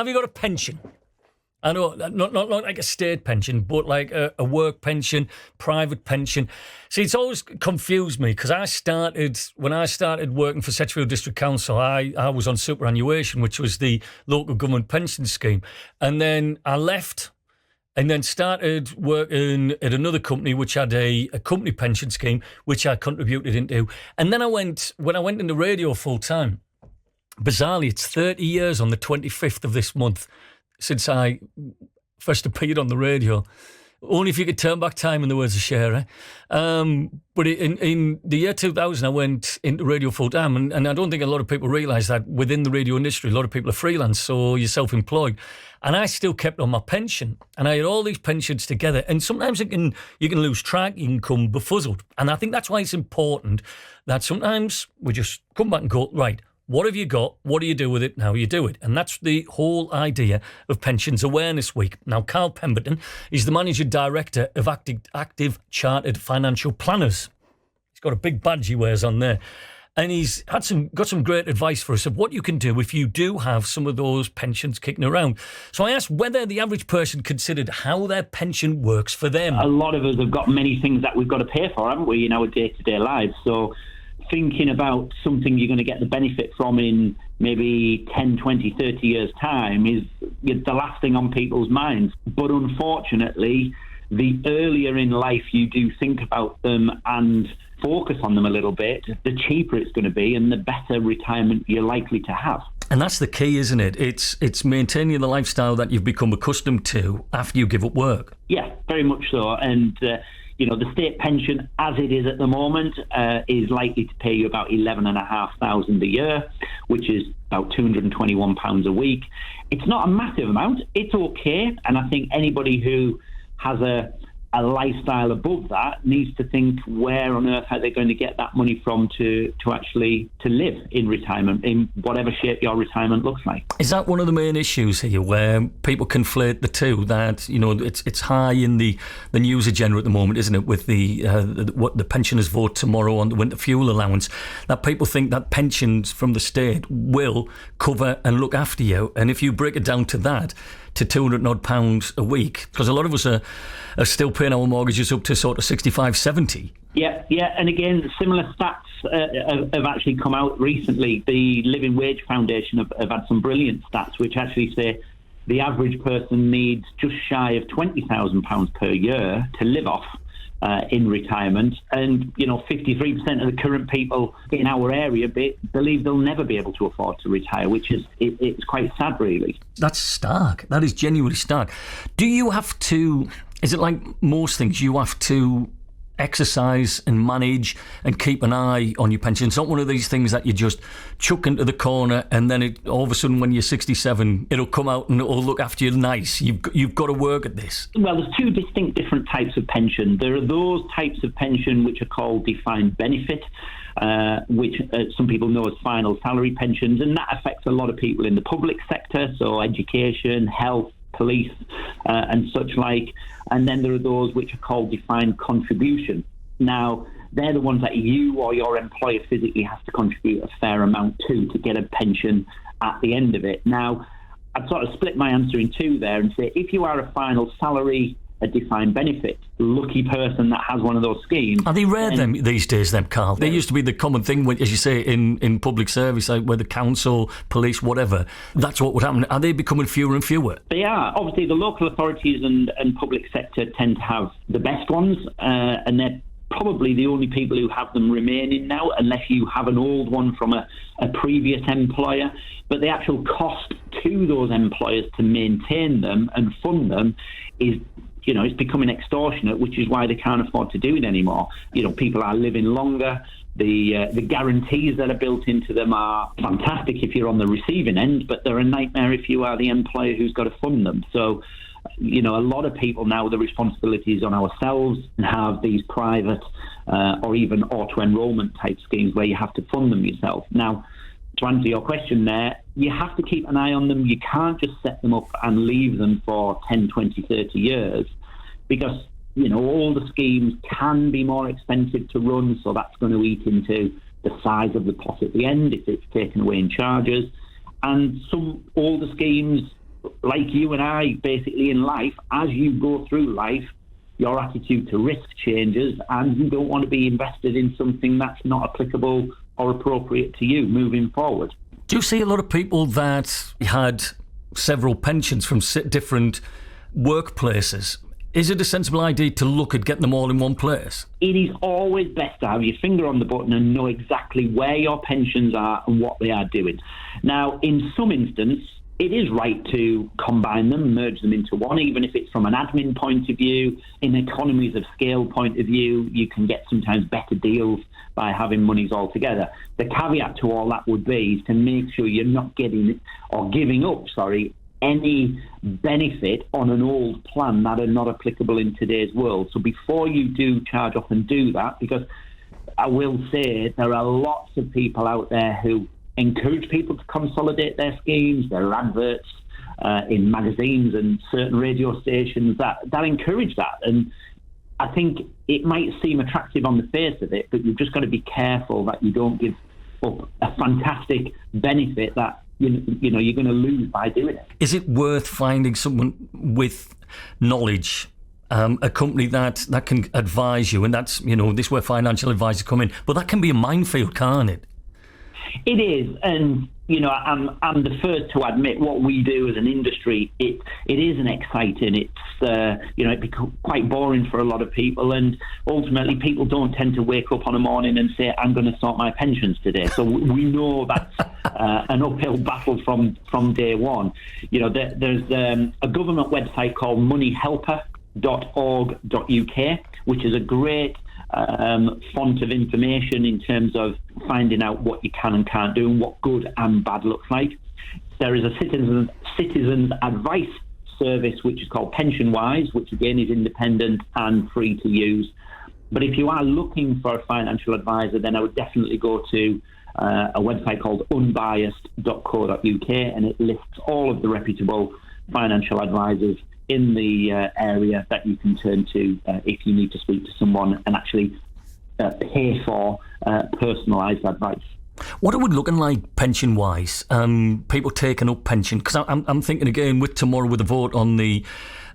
Have you got a pension? I know, not like a state pension, but like a work pension, private pension. See, it's always confused me because when I started working for Setchfield District Council, I was on superannuation, which was the local government pension scheme. And then I left and then started working at another company which had a company pension scheme, which I contributed into. And then when I went into radio full time, bizarrely, it's 30 years on the 25th of this month since I first appeared on the radio. Only if you could turn back time, in the words of Cher. But in the year 2000, I went into radio full time, and I don't think a lot of people realise that within the radio industry, a lot of people are freelance, so you're self-employed. And I still kept on my pension, and I had all these pensions together. And sometimes you can lose track, you can come befuddled. And I think that's why it's important that sometimes we just come back and go, right, what have you got? What do you do with it? And how you do it? And that's the whole idea of Pensions Awareness Week. Now, Karl Pemberton is the Managing Director of Active Chartered Financial Planners. He's got a big badge he wears on there. And he's got some great advice for us of what you can do if you do have some of those pensions kicking around. So I asked whether the average person considered how their pension works for them. A lot of us have got many things that we've got to pay for, haven't we, in our day-to-day lives? So thinking about something you're going to get the benefit from in maybe 10, 20, 30 years' time is the last thing on people's minds. But unfortunately, the earlier in life you do think about them and focus on them a little bit, the cheaper it's going to be and the better retirement you're likely to have. And that's the key, isn't it? It's maintaining the lifestyle that you've become accustomed to after you give up work. Yeah, very much so. And the state pension, as it is at the moment, is likely to pay you about $11,500 a year, which is about £221 a week. It's not a massive amount. It's okay. And I think anybody who has a lifestyle above that needs to think, where on earth are they going to get that money from to actually live in retirement, in whatever shape your retirement looks like. Is that one of the main issues here, where people conflate the two? That it's high in the news agenda at the moment, isn't it? With what the pensioners vote tomorrow on the winter fuel allowance, that people think that pensions from the state will cover and look after you, and if you break it down to that, to £200 a week, because a lot of us are still paying our mortgages up to sort of 65, 70. Yeah, and again, similar stats have actually come out recently. The Living Wage Foundation have had some brilliant stats, which actually say the average person needs just shy of £20,000 per year to live off in retirement, and 53% of the current people in our area believe they'll never be able to afford to retire, which is it's quite sad, really. That's stark. That is genuinely stark. Do you have to? Is it like most things? You have to exercise and manage and keep an eye on your pension. It's not one of these things that you just chuck into the corner and then all of a sudden when you're 67 it'll come out and it'll look after you nice. You've got to work at this. Well, there's two distinct different types of pension. There are those types of pension which are called defined benefit, which some people know as final salary pensions, and that affects a lot of people in the public sector, so education, health, police and such like. And then there are those which are called defined contribution. Now, they're the ones that you or your employer physically has to contribute a fair amount to get a pension at the end of it. Now, I'd sort of split my answer in two there and say, if you are a final salary, a defined benefit, lucky person that has one of those schemes. Are they rare these days, Carl? They used to be the common thing, as you say, in public service, like where the council, police, whatever. That's what would happen. Are they becoming fewer and fewer? They are. Obviously, the local authorities and public sector tend to have the best ones, and they're probably the only people who have them remaining now, unless you have an old one from a previous employer. But the actual cost to those employers to maintain them and fund them is, it's becoming extortionate, which is why they can't afford to do it anymore. People are living longer. The guarantees that are built into them are fantastic if you're on the receiving end, but they're a nightmare if you are the employer who's got to fund them. So, a lot of people now, the responsibility is on ourselves and have these private or even auto-enrollment type schemes where you have to fund them yourself. Now, to answer your question there, you have to keep an eye on them. You can't just set them up and leave them for 10, 20, 30 years because, all the schemes can be more expensive to run, so that's going to eat into the size of the pot at the end if it's taken away in charges. And some older schemes like you and I, basically in life, as you go through life, your attitude to risk changes, and you don't want to be invested in something that's not applicable or appropriate to you moving forward. Do you see a lot of people that had several pensions from different workplaces? Is it a sensible idea to look at getting them all in one place? It is always best to have your finger on the button and know exactly where your pensions are and what they are doing. Now, in some instances, it is right to combine them, merge them into one, even if it's from an admin point of view. In economies of scale point of view, you can get sometimes better deals by having monies all together. The caveat to all that would be is to make sure you're not giving up, any benefit on an old plan that are not applicable in today's world. So before you do charge off and do that, because I will say there are lots of people out there who encourage people to consolidate their schemes. There are adverts in magazines and certain radio stations that encourage that. And I think it might seem attractive on the face of it, but you've just got to be careful that you don't give up a fantastic benefit that you know you're going to lose by doing it. Is it worth finding someone with knowledge, a company that can advise you? And that's, this is where financial advisors come in. But that can be a minefield, can't it? It is, and I'm the first to admit what we do as an industry. It isn't exciting. It's it becomes quite boring for a lot of people, and ultimately people don't tend to wake up on a morning and say, "I'm going to sort my pensions today." So we know that's an uphill battle from day one. There's a government website called moneyhelper.org.uk, which is a great font of information in terms of finding out what you can and can't do and what good and bad looks like. There is a citizens advice service which is called PensionWise, which again is independent and free to use. But if you are looking for a financial advisor, then I would definitely go to a website called unbiased.co.uk, and it lists all of the reputable financial advisors in the area that you can turn to if you need to speak to someone and actually pay for personalised advice. What are we looking like pension-wise? People taking up pension? Because I'm thinking again, with tomorrow with the vote on the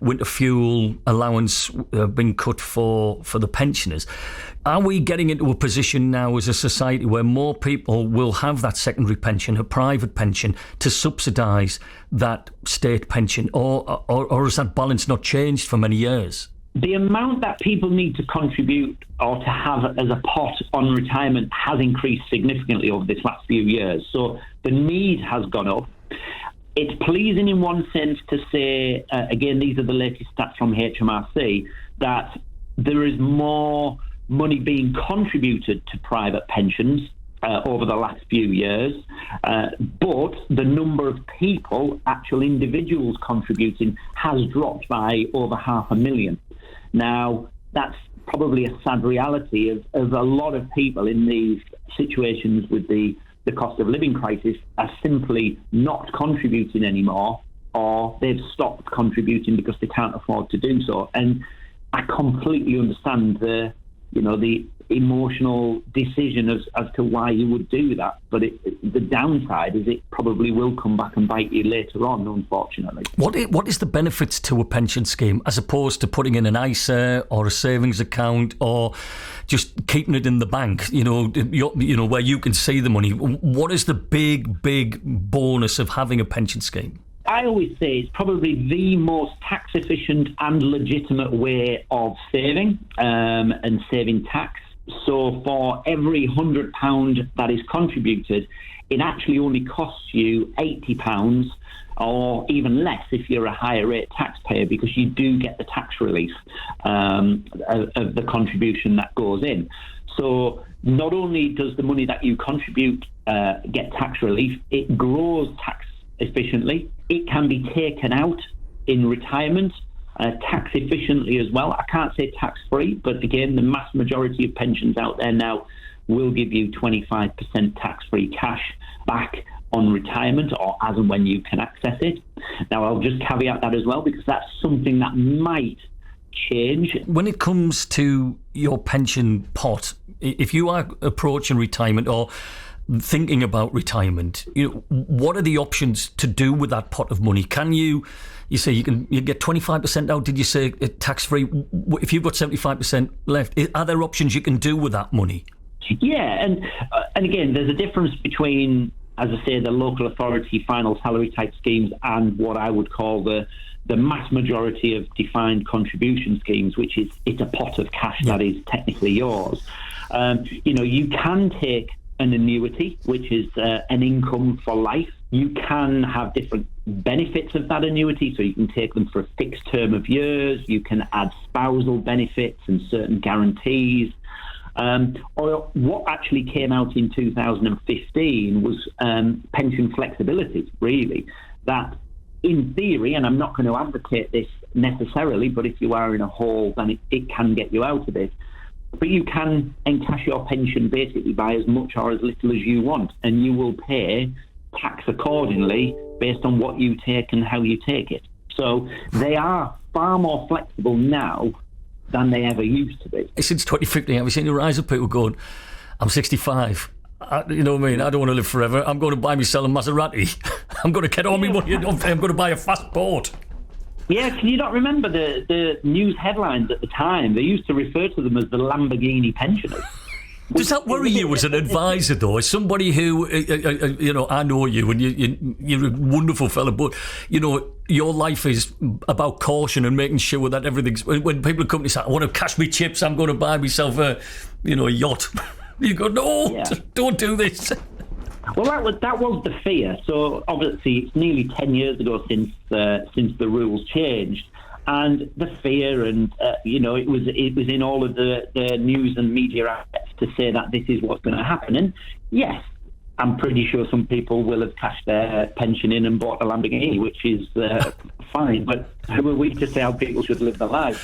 winter fuel allowance being cut for the pensioners, are we getting into a position now as a society where more people will have that secondary pension, a private pension, to subsidise that state pension? Or has that balance not changed for many years? The amount that people need to contribute or to have as a pot on retirement has increased significantly over this last few years. So the need has gone up. It's pleasing in one sense to say, again, these are the latest stats from HMRC, that there is more money being contributed to private pensions over the last few years, but the number of people, actual individuals contributing, has dropped by over 500,000. Now, that's probably a sad reality of a lot of people in these situations with the cost of living crisis are simply not contributing anymore, or they've stopped contributing because they can't afford to do so. And I completely understand the emotional decision as to why you would do that. But the downside is it probably will come back and bite you later on, unfortunately. What is the benefits to a pension scheme as opposed to putting in an ISA or a savings account or just keeping it in the bank, where you can see the money? What is the big bonus of having a pension scheme? I always say it's probably the most tax efficient and legitimate way of saving and saving tax. So for every £100 that is contributed, it actually only costs you £80 or even less if you're a higher rate taxpayer, because you do get the tax relief of the contribution that goes in. So not only does the money that you contribute get tax relief, it grows tax efficiently. It can be taken out in retirement tax efficiently as well. I can't say tax free, but again, the mass majority of pensions out there now will give you 25% tax free cash back on retirement or as and when you can access it. Now, I'll just caveat that as well, because that's something that might change. When it comes to your pension pot, if you are approaching retirement or thinking about retirement, what are the options to do with that pot of money? Can you say you get 25% out, did you say, tax-free? If you've got 75% left, are there options you can do with that money? Yeah, and again, there's a difference between, as I say, the local authority final salary type schemes and what I would call the mass majority of defined contribution schemes, which is it's a pot of cash that is technically yours. You can take an annuity, which is an income for life. You can have different benefits of that annuity, so you can take them for a fixed term of years. You can add spousal benefits and certain guarantees. Or what actually came out in 2015 was pension flexibility, really. That, in theory, and I'm not going to advocate this necessarily, but if you are in a hole, then it can get you out of it. But you can encash your pension basically by as much or as little as you want, and you will pay tax accordingly based on what you take and how you take it. So they are far more flexible now than they ever used to be. Since 2015, have you seen the rise of people going, I'm 65, you know what I mean, I don't want to live forever, I'm going to buy myself a Maserati, I'm going to get all my money, I'm going to buy a fast boat. Yeah, can you not remember the news headlines at the time? They used to refer to them as the Lamborghini pensioners. Does that worry you as an advisor, though? As somebody who, I know you and you're a wonderful fella, but, your life is about caution and making sure that everything's... When people come to say, I want to cash me chips, I'm going to buy myself a yacht. You go, no, don't do this. Well, that was the fear. So obviously, it's nearly 10 years ago since the rules changed, and the fear, and it was in all of the news and media outlets to say that this is what's going to happen. And yes, I'm pretty sure some people will have cashed their pension in and bought a Lamborghini, which is fine. But who are we to say how people should live their lives?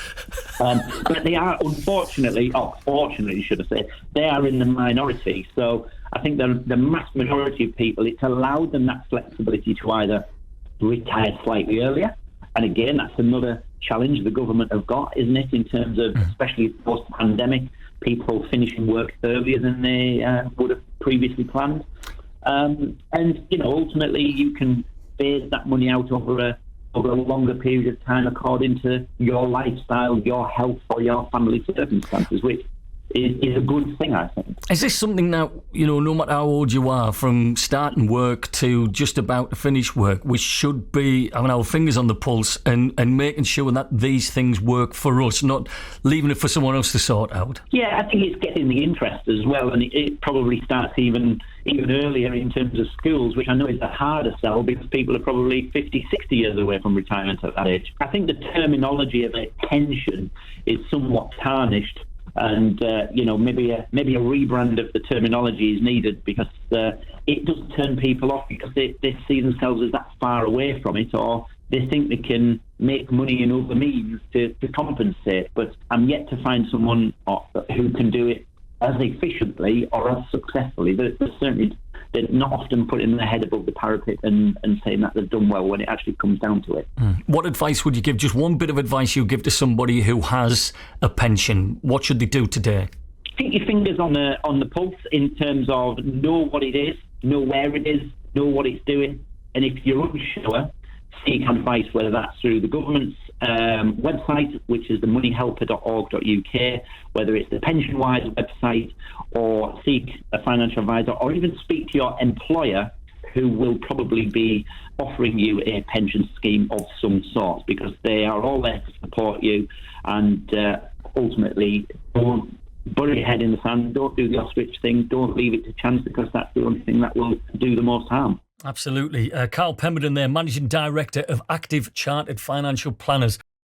But they are, unfortunately, or fortunately, should I say, they are in the minority. So I think the mass majority of people, it's allowed them that flexibility to either retire slightly earlier. And again, that's another challenge the government have got, isn't it, in terms of, especially post-pandemic, people finishing work earlier than they would have previously planned. And, ultimately you can phase that money out over a longer period of time according to your lifestyle, your health, or your family circumstances, which is a good thing, I think. Is this something that, no matter how old you are, from starting work to just about to finish work, we should be having our fingers on the pulse and making sure that these things work for us, not leaving it for someone else to sort out? Yeah, I think it's getting the interest as well, and it probably starts even earlier in terms of schools, which I know is a harder sell because people are probably 50, 60 years away from retirement at that age. I think the terminology of a pension is somewhat tarnished. And maybe a rebrand of the terminology is needed because it does turn people off because they see themselves as that far away from it, or they think they can make money in other means to compensate. But I'm yet to find someone who can do it as efficiently or as successfully. They're not often putting their head above the parapet and saying that they've done well when it actually comes down to it. What advice would you give? Just one bit of advice you give to somebody who has a pension. What should they do today? Keep your fingers on the pulse in terms of know what it is, know where it is, know what it's doing. And if you're unsure, seek advice, whether that's through the government's website, which is the moneyhelper.org.uk, whether it's the PensionWise website, or seek a financial advisor, or even speak to your employer, who will probably be offering you a pension scheme of some sort, because they are all there to support you. And ultimately, don't bury your head in the sand, don't do the ostrich thing, don't leave it to chance, because that's the only thing that will do the most harm. Absolutely. Karl Pemberton there, Managing Director of Active Chartered Financial Planners.